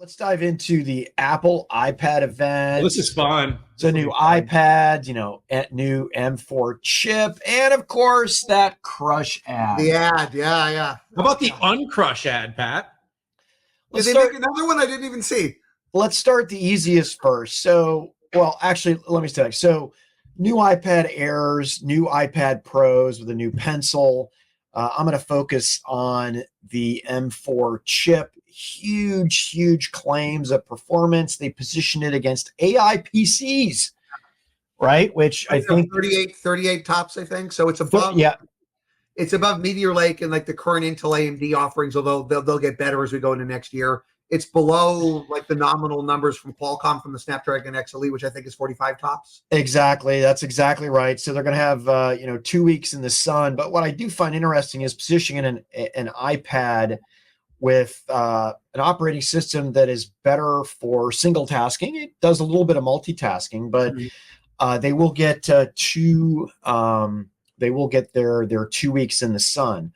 Let's dive into the Apple iPad Well, event. this is fun. It's a This will new be fun. iPad, new M4 chip, and of course that Crush The ad. ad, yeah. How about the uncrush ad, Pat? Did Let's they start. make another one I didn't even see? Let's start the easiest first. Actually, let me start. So, new iPad Airs, new iPad Pros with a new pencil. I'm going to focus on the M4 chip. Huge claims of performance. They position it against AI PCs, right? Which I think, 38 tops, I think. So it's above yeah, it's above Meteor Lake and like the current Intel AMD offerings, although they'll get better as we go into next year. It's below like the nominal numbers from Qualcomm from the Snapdragon XLE, which I think is 45 tops. exactly. That's exactly right. So they're going to have 2 weeks in the sun. But what I do find interesting is positioning an iPad with an operating system that is better for single tasking. It does a little bit of multitasking, but they will get two. They will get their 2 weeks in the sun.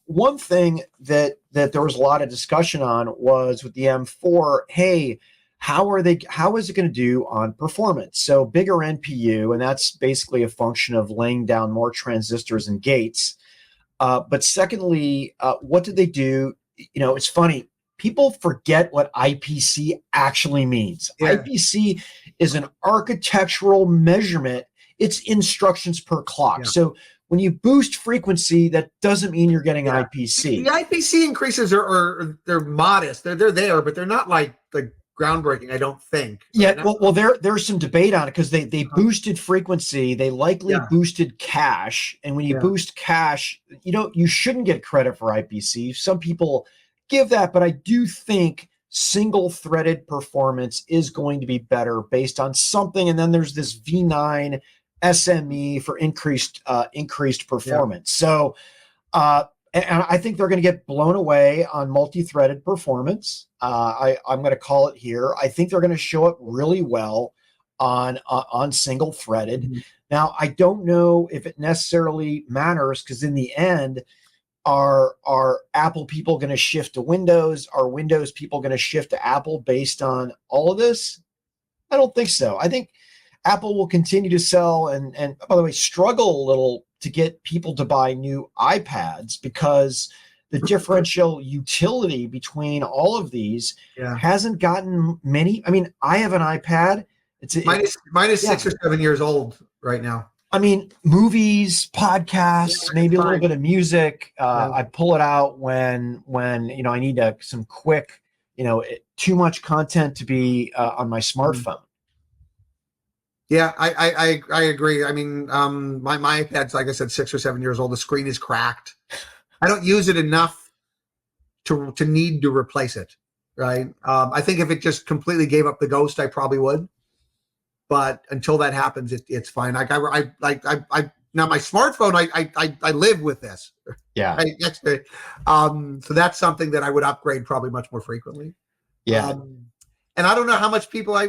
One thing that there was a lot of discussion on was with the M4. Hey, how is it going to do on performance? So bigger NPU, and that's basically a function of laying down more transistors and gates. But secondly, what did they do? It's funny. People forget what IPC actually means. Yeah. IPC is an architectural measurement. It's instructions per clock. Yeah. So when you boost frequency, that doesn't mean you're getting IPC. The IPC increases are they're modest. They're there, but they're not like groundbreaking, I don't think. Yeah, well, there's some debate on it because they boosted frequency. They likely boosted cache, and when you boost cache, you shouldn't get credit for IPC. Some people give that, but I do think single-threaded performance is going to be better based on something. And then there's this V9 SME for increased performance. So, and I think they're going to get blown away on multi-threaded performance. I'm going to call it here. I think they're going to show up really well on single-threaded. Mm-hmm. Now, I don't know if it necessarily matters because in the end, are Apple people going to shift to Windows? Are Windows people going to shift to Apple based on all of this? I don't think so. I think Apple will continue to sell and by the way, struggle a little to get people to buy new iPads because the differential utility between all of these hasn't gotten many. I mean, I have an iPad. Mine is 6 or 7 years old right now. I mean, movies, podcasts, maybe a little bit of music. I pull it out when I need some quick, too much content to be on my smartphone. Yeah, I agree. I mean, my iPad's, like I said, 6 or 7 years old. The screen is cracked. I don't use it enough to need to replace it. Right. I think if it just completely gave up the ghost, I probably would. But until that happens, it's fine. Like I now my smartphone, I live with this. Yeah. So that's something that I would upgrade probably much more frequently. Yeah. And I don't know how much people I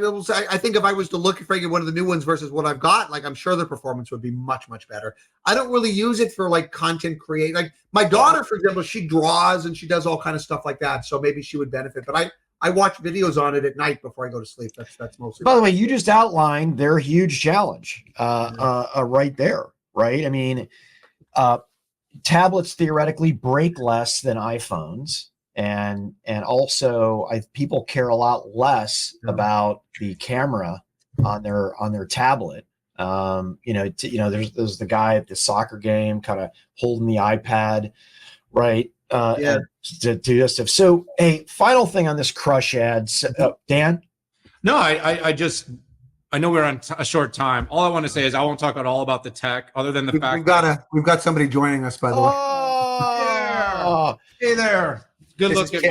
think if I was to look for one of the new ones versus what I've got, like I'm sure the performance would be much better. I don't really use it for like content create. Like my daughter, for example, she draws and she does all kind of stuff like that. So maybe she would benefit. But I watch videos on it at night before I go to sleep. That's mostly. By the way, you just outlined their huge challenge right there, right? I mean, tablets theoretically break less than iPhones, and also people care a lot less about the camera on their tablet. There's the guy at the soccer game kind of holding the iPad, right? To do this stuff. So, hey, final thing on this Crush ads, Dan. No, I know we're on a short time. All I want to say is I won't talk at all about the tech, other than the fact we've got somebody joining us, by the way. Oh, hey there, good looking.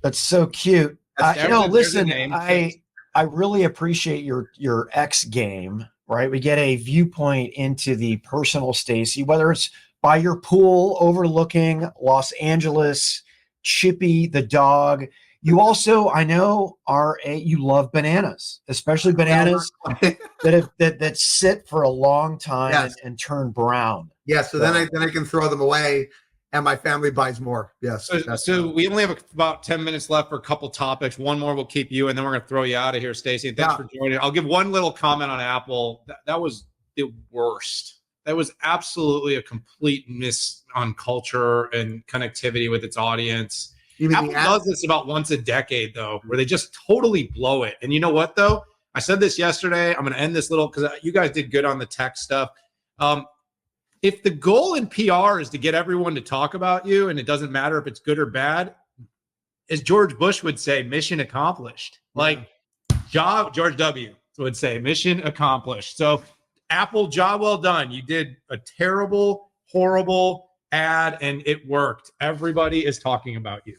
That's so cute. Listen, I really appreciate your X game. Right, we get a viewpoint into the personal Stacy, whether it's by your pool overlooking Los Angeles, Chippy the dog. You also, I know, you love bananas, especially bananas that sit for a long time and turn brown. Yeah, so then I can throw them away. and my family buys more. Yes. So we only have about 10 minutes left for a couple topics. One more will keep you, and then we're going to throw you out of here, Stacey. And thanks for joining. I'll give one little comment on Apple. That was the worst. That was absolutely a complete miss on culture and connectivity with its audience. Apple does this about once a decade, though, where they just totally blow it. And you know what, though? I said this yesterday. I'm going to end this little because you guys did good on the tech stuff. If the goal in PR is to get everyone to talk about you, and it doesn't matter if it's good or bad, as George Bush would say, mission accomplished. Like George W. would say, mission accomplished. So Apple, job well done. You did a terrible, horrible ad, and it worked. Everybody is talking about you.